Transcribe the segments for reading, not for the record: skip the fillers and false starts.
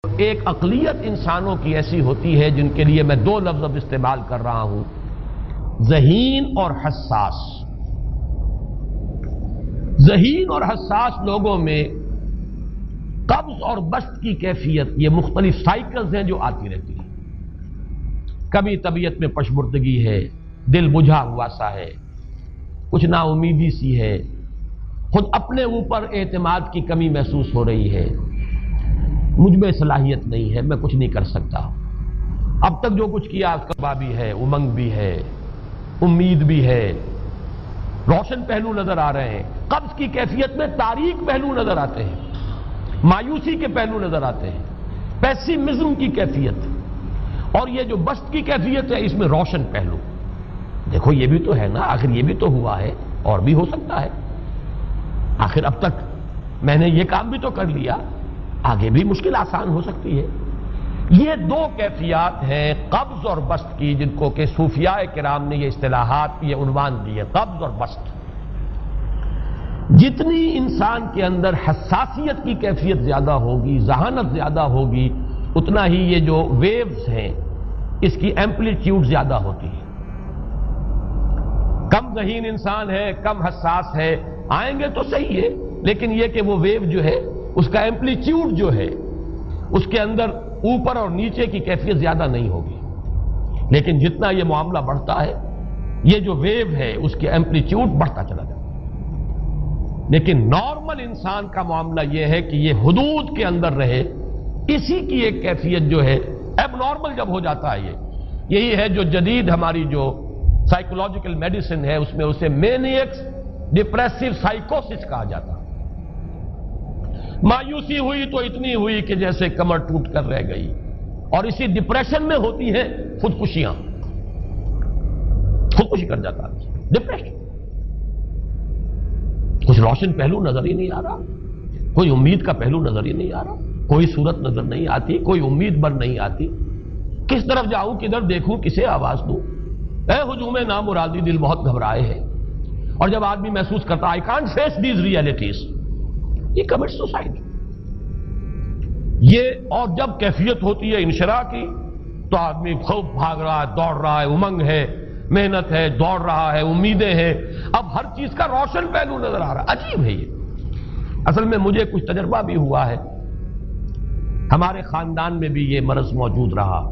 ایک اقلیت انسانوں کی ایسی ہوتی ہے جن کے لیے میں دو لفظ اب استعمال کر رہا ہوں، ذہین اور حساس۔ ذہین اور حساس لوگوں میں قبض اور بسط کی کیفیت، یہ مختلف سائیکلز ہیں جو آتی رہتی ہیں۔ کبھی طبیعت میں پشمردگی ہے، دل بجھا ہوا سا ہے، کچھ نا امیدی سی ہے، خود اپنے اوپر اعتماد کی کمی محسوس ہو رہی ہے، مجھ میں صلاحیت نہیں ہے، میں کچھ نہیں کر سکتا، اب تک جو کچھ کیا اس کا بھی ہے، امنگ بھی ہے، امید بھی ہے، روشن پہلو نظر آ رہے ہیں۔ قبض کی کیفیت میں تاریک پہلو نظر آتے ہیں، مایوسی کے پہلو نظر آتے ہیں، پیسیمزم کی کیفیت، اور یہ جو بسط کی کیفیت ہے اس میں روشن پہلو۔ دیکھو یہ بھی تو ہے نا، آخر یہ بھی تو ہوا ہے اور بھی ہو سکتا ہے، آخر اب تک میں نے یہ کام بھی تو کر لیا، آگے بھی مشکل آسان ہو سکتی ہے۔ یہ دو کیفیات ہیں قبض اور بسط کی، جن کو کہ صوفیاء کرام نے یہ اصطلاحات، یہ عنوان دیے، قبض اور بسط۔ جتنی انسان کے اندر حساسیت کی کیفیت زیادہ ہوگی، ذہانت زیادہ ہوگی، اتنا ہی یہ جو ویوز ہیں اس کی ایمپلیٹیوڈ زیادہ ہوتی ہے۔ کم ذہین انسان ہے، کم حساس ہے، آئیں گے تو صحیح ہے، لیکن یہ کہ وہ ویو جو ہے اس کا ایمپلیٹیوڈ جو ہے اس کے اندر اوپر اور نیچے کی کیفیت زیادہ نہیں ہوگی۔ لیکن جتنا یہ معاملہ بڑھتا ہے یہ جو ویو ہے اس کے ایمپلیٹیوڈ بڑھتا چلا جاتا ہے۔ لیکن نارمل انسان کا معاملہ یہ ہے کہ یہ حدود کے اندر رہے، اسی کی ایک کیفیت جو ہے ایب نارمل جب ہو جاتا ہے، یہی ہے جو جدید ہماری جو سائیکولوجیکل میڈیسن ہے اس میں اسے مینیکس ڈپریسو سائیکوسس کہا جاتا ہے۔ مایوسی ہوئی تو اتنی ہوئی کہ جیسے کمر ٹوٹ کر رہ گئی، اور اسی ڈپریشن میں ہوتی ہیں خودکشیاں، خودکشی کر جاتا ہے ڈپریشن۔ کچھ روشن پہلو نظر ہی نہیں آ رہا، کوئی امید کا پہلو نظر ہی نہیں آ رہا، کوئی صورت نظر نہیں آتی، کوئی امید بر نہیں آتی، کس طرف جاؤں، کدھر دیکھوں، کسے آواز دوں، اے ہجوم نامرادی دل بہت گھبرائے ہیں۔ اور جب آدمی محسوس کرتا I can't face these realities، یہ کمٹ سوسائڈ۔ یہ اور جب کیفیت ہوتی ہے انشراح کی تو آدمی خوب بھاگ رہا ہے، دوڑ رہا ہے، امنگ ہے، محنت ہے، دوڑ رہا ہے، امیدیں ہیں، اب ہر چیز کا روشن پہلو نظر آ رہا ہے۔ عجیب ہے یہ۔ اصل میں مجھے کچھ تجربہ بھی ہوا ہے، ہمارے خاندان میں بھی یہ مرض موجود رہا۔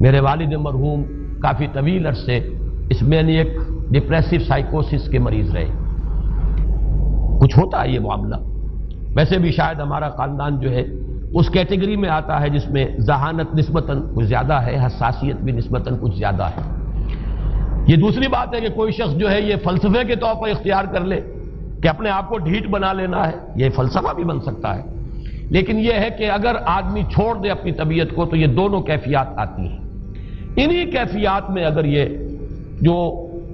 میرے والد مرحوم کافی طویل عرصے اس مینیک ڈپریسو سائیکوسس کے مریض رہے۔ کچھ ہوتا ہے یہ معاملہ، ویسے بھی شاید ہمارا خاندان جو ہے اس کیٹیگری میں آتا ہے جس میں ذہانت نسبتاً کچھ زیادہ ہے، حساسیت بھی نسبتاً کچھ زیادہ ہے۔ یہ دوسری بات ہے کہ کوئی شخص جو ہے یہ فلسفے کے طور پر اختیار کر لے کہ اپنے آپ کو ڈھیٹ بنا لینا ہے، یہ فلسفہ بھی بن سکتا ہے۔ لیکن یہ ہے کہ اگر آدمی چھوڑ دے اپنی طبیعت کو تو یہ دونوں کیفیات آتی ہیں۔ انہی کیفیات میں اگر یہ جو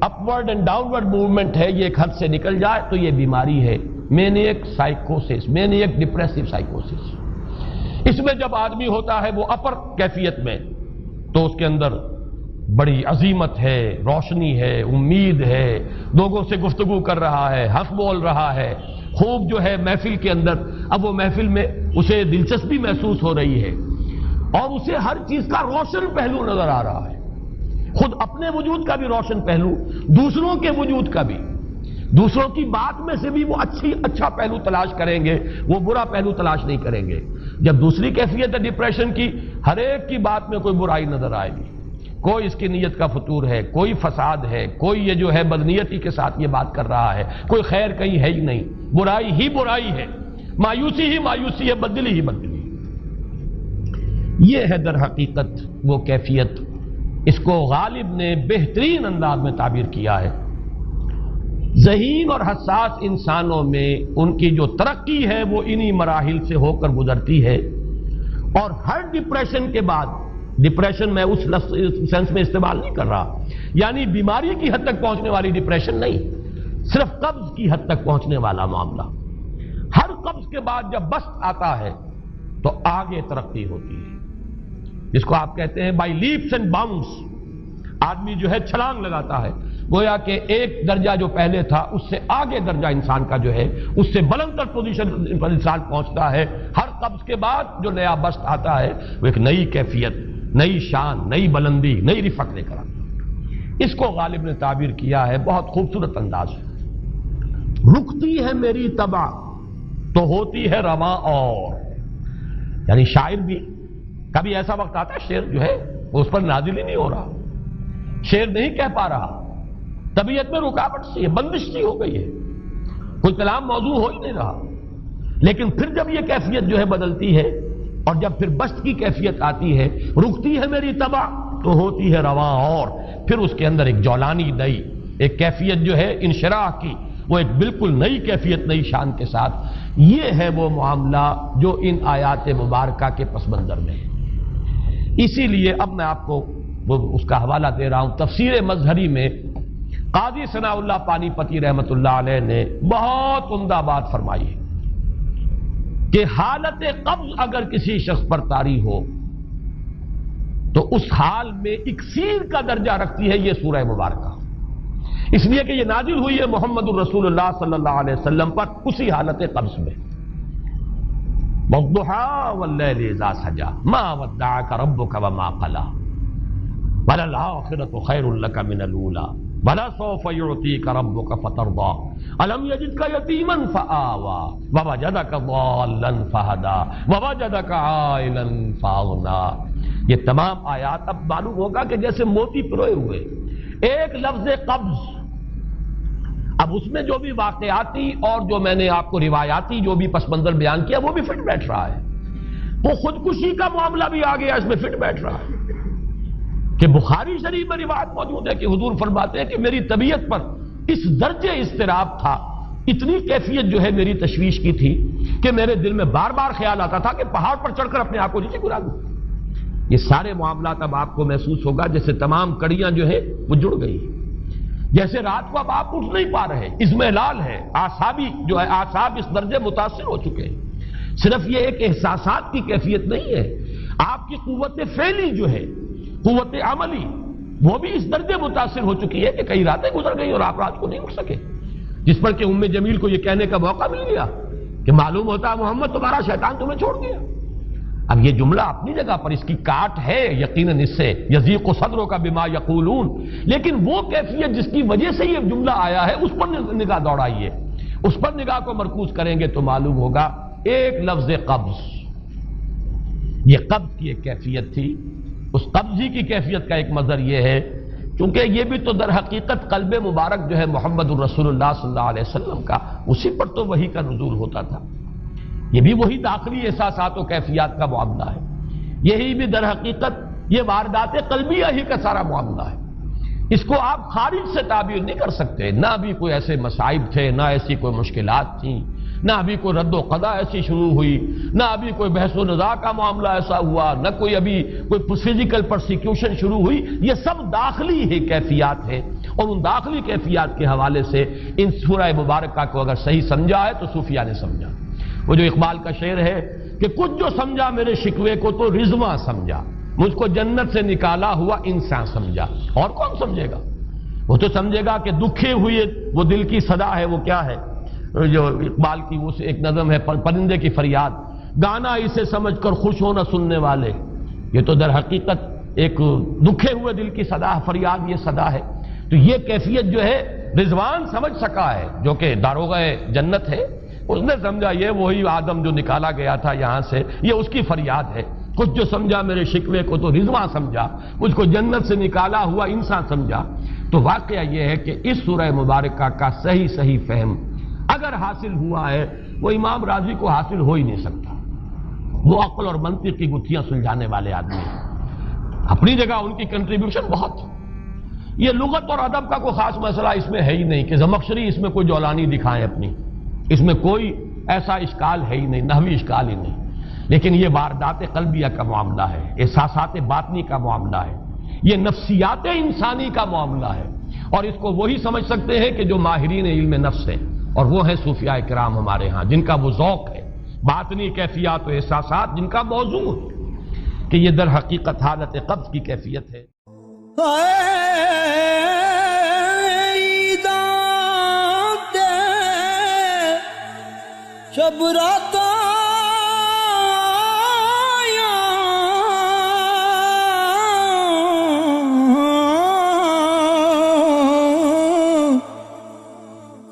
اپورڈ اینڈ ڈاؤنورڈ موومنٹ ہے یہ ایک حد سے نکل جائے تو یہ بیماری ہے مینیک سائیکوسس، مینیک ڈپریسو سائیکوسس۔ اس میں جب آدمی ہوتا ہے وہ اپر کیفیت میں تو اس کے اندر بڑی عظیمت ہے، روشنی ہے، امید ہے، لوگوں سے گفتگو کر رہا ہے، ہنس بول رہا ہے، خوب جو ہے محفل کے اندر، اب وہ محفل میں اسے دلچسپی محسوس ہو رہی ہے اور اسے ہر چیز کا روشن پہلو نظر آ رہا ہے، خود اپنے وجود کا بھی روشن پہلو، دوسروں کے وجود کا بھی، دوسروں کی بات میں سے بھی وہ اچھا پہلو تلاش کریں گے، وہ برا پہلو تلاش نہیں کریں گے۔ جب دوسری کیفیت ہے ڈپریشن کی، ہر ایک کی بات میں کوئی برائی نظر آئے گی، کوئی اس کی نیت کا فطور ہے، کوئی فساد ہے، کوئی یہ جو ہے بدنیتی کے ساتھ یہ بات کر رہا ہے، کوئی خیر کہیں ہے ہی نہیں، برائی ہی برائی ہے، مایوسی ہی مایوسی ہے، بدلی ہی بدلی۔ یہ ہے در حقیقت وہ کیفیت، اس کو غالب نے بہترین انداز میں تعبیر کیا ہے۔ ذہین اور حساس انسانوں میں ان کی جو ترقی ہے وہ انہی مراحل سے ہو کر گزرتی ہے، اور ہر ڈپریشن کے بعد، ڈپریشن میں اس سینس میں استعمال نہیں کر رہا یعنی بیماری کی حد تک پہنچنے والی ڈپریشن نہیں، صرف قبض کی حد تک پہنچنے والا معاملہ۔ ہر قبض کے بعد جب بسط آتا ہے تو آگے ترقی ہوتی ہے، جس کو آپ کہتے ہیں بائی لیپس اینڈ باؤنڈس، آدمی جو ہے چھلانگ لگاتا ہے، گویا کہ ایک درجہ جو پہلے تھا اس سے آگے درجہ انسان کا جو ہے اس سے بلند تر پوزیشن پر انسان پہنچتا ہے. ہر قبض کے بعد جو نیا بست آتا ہے وہ ایک نئی کیفیت، نئی شان، نئی بلندی، نئی رفعت لے کر آتا ہے. اس کو غالب نے تعبیر کیا ہے بہت خوبصورت انداز ہے. رکتی ہے میری طبع تو ہوتی ہے رواں اور. یعنی شاعر بھی کبھی ایسا وقت آتا ہے شعر جو ہے وہ اس پر نازل ہی نہیں ہو رہا، شعر نہیں کہہ پا رہا، طبیعت میں رکاوٹ سی ہے، بندش سی ہو گئی ہے، کوئی کلام موضوع ہو ہی نہیں رہا. لیکن پھر جب یہ کیفیت جو ہے بدلتی ہے اور جب پھر بست کی کیفیت آتی ہے، رکتی ہے میری طبع تو ہوتی ہے رواں اور، پھر اس کے اندر ایک جولانی نئی ایک کیفیت جو ہے انشراح کی، وہ ایک بالکل نئی کیفیت، نئی شان کے ساتھ. یہ ہے وہ معاملہ جو ان آیات مبارکہ کے پس منظر میں ہے. اسی لیے اب میں آپ کو اس کا حوالہ دے رہا ہوں. تفسیر مظہری میں قاضی ثناء اللہ پانی پتی رحمت اللہ علیہ نے بہت عمدہ بات فرمائی ہے کہ حالت قبض اگر کسی شخص پر طاری ہو تو اس حال میں اکسیر کا درجہ رکھتی ہے یہ سورہ مبارکہ، اس لیے کہ یہ نازل ہوئی ہے محمد الرسول اللہ صلی اللہ علیہ وسلم پر اسی حالت قبض میں. وَالضُّحَىٰ وَاللَّيْلِ إِذَا سَجَىٰ مَا وَدَّعَكَ رَبُّكَ وَمَا قَلَىٰ وَلَلْآخِرَةُ خَيْرٌ لَكَ مِنَ الْأُولَىٰ وَلَسَوْفَ يُعْطِيكَ رَبُّكَ فَتَرْضَىٰ أَلَمْ يَجِدْكَ يَتِيمًا فَآوَىٰ وَوَجَدَكَ ضَالًّا فَهَدَىٰ وَوَجَدَكَ عَائِلًا فَأَغْنَىٰ. یہ تمام آیات اب معلوم ہوگا کہ جیسے موتی پروئے ہوئے. ایک لفظ قبض، اب اس میں جو بھی واقعاتی اور جو میں نے آپ کو روایاتی جو بھی پس منظر بیان کیا وہ بھی فٹ بیٹھ رہا ہے. وہ خودکشی کا معاملہ بھی آ گیا، اس میں فٹ بیٹھ رہا ہے کہ بخاری شریف میں روایت موجود ہے کہ حضور فرماتے ہیں کہ میری طبیعت پر اس درجے اضطراب تھا، اتنی کیفیت جو ہے میری تشویش کی تھی کہ میرے دل میں بار بار خیال آتا تھا کہ پہاڑ پر چڑھ کر اپنے آپ کو نیچے گرا دوں. یہ سارے معاملات اب آپ کو محسوس ہوگا جیسے تمام کڑیاں جو ہے وہ جڑ گئی، جیسے رات کو اب آپ اٹھ نہیں پا رہے، اضمحلال ہے، اعصابی جو ہے اعصاب اس درجے متاثر ہو چکے ہیں. صرف یہ ایک احساسات کی کیفیت نہیں ہے، آپ کی قوت فعلی جو ہے، قوت عملی، وہ بھی اس درجے متاثر ہو چکی ہے کہ کئی راتیں گزر گئی اور آپ رات کو نہیں اٹھ سکے، جس پر کہ ام جمیل کو یہ کہنے کا موقع مل گیا کہ معلوم ہوتا ہے محمد تمہارا شیطان تمہیں چھوڑ گیا. اب یہ جملہ اپنی جگہ پر اس کی کاٹ ہے یقیناً، اس سے یضیق صدروں کا بما یقولون، لیکن وہ کیفیت جس کی وجہ سے یہ جملہ آیا ہے اس پر نگاہ دوڑائیے، اس پر نگاہ کو مرکوز کریں گے تو معلوم ہوگا ایک لفظ قبض، یہ قبض کی ایک کیفیت تھی. اس قبضی کی کیفیت کا ایک مظہر یہ ہے چونکہ یہ بھی تو در حقیقت قلب مبارک جو ہے محمد الرسول اللہ صلی اللہ علیہ وسلم کا، اسی پر تو وحی کا نزول ہوتا تھا. یہ بھی وہی داخلی احساسات و کیفیات کا معاملہ ہے، یہی بھی در حقیقت یہ واردات قلبیہ ہی کا سارا معاملہ ہے. اس کو آپ خارج سے تعبیر نہیں کر سکتے، نہ ابھی کوئی ایسے مصائب تھے، نہ ایسی کوئی مشکلات تھیں، نہ ابھی کوئی رد و قضا ایسی شروع ہوئی، نہ ابھی کوئی بحث و نزاع کا معاملہ ایسا ہوا، نہ کوئی ابھی کوئی فزیکل پرسیکیوشن شروع ہوئی. یہ سب داخلی ہی کیفیات ہیں، اور ان داخلی کیفیات کے حوالے سے ان سورہ مبارکہ کو اگر صحیح سمجھا ہے تو صوفیہ نے سمجھا. وہ جو اقبال کا شعر ہے کہ کچھ جو سمجھا میرے شکوے کو تو رضواں سمجھا، مجھ کو جنت سے نکالا ہوا انسان سمجھا. اور کون سمجھے گا؟ وہ تو سمجھے گا کہ دکھے ہوئے وہ دل کی صدا ہے، وہ کیا ہے جو اقبال کی وہ ایک نظم ہے پرندے کی فریاد، گانا اسے سمجھ کر خوش ہونا سننے والے. یہ تو در حقیقت ایک دکھے ہوئے دل کی صدا فریاد، یہ صدا ہے. تو یہ کیفیت جو ہے رضوان سمجھ سکا ہے جو کہ داروغہ جنت ہے، اس نے سمجھا یہ وہی آدم جو نکالا گیا تھا یہاں سے، یہ اس کی فریاد ہے. کچھ جو سمجھا میرے شکوے کو تو رضواں سمجھا، مجھ کو جنت سے نکالا ہوا انسان سمجھا. تو واقعہ یہ ہے کہ اس سورہ مبارکہ کا صحیح فہم اگر حاصل ہوا ہے، وہ امام راضی کو حاصل ہو ہی نہیں سکتا. وہ عقل اور منطق کی گتھیاں سلجھانے والے آدمی ہیں، اپنی جگہ ان کی کنٹریبیوشن بہت. یہ لغت اور ادب کا کوئی خاص مسئلہ اس میں ہے ہی نہیں کہ زمخشری اس میں کوئی جولانی دکھائیں اپنی، اس میں کوئی ایسا اشکال ہے ہی نہیں، نحوی اشکال ہی نہیں. لیکن یہ واردات قلبیہ کا معاملہ ہے، احساسات باطنی کا معاملہ ہے، یہ نفسیات انسانی کا معاملہ ہے. اور اس کو وہی سمجھ سکتے ہیں کہ جو ماہرین علم نفس ہیں، اور وہ ہیں صوفیاء کرام ہمارے ہاں، جن کا وہ ذوق ہے، باطنی کیفیات و احساسات جن کا موضوع ہے کہ یہ در حقیقت حالت قبض کی کیفیت ہے. شب راتاں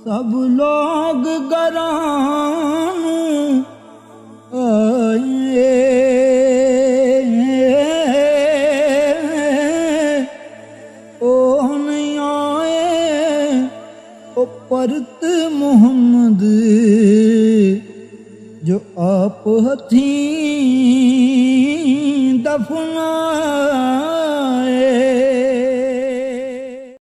سب لوگ گران آئے او نہیں آئے او پرت محمد جو آپ ہتھیں دفنائے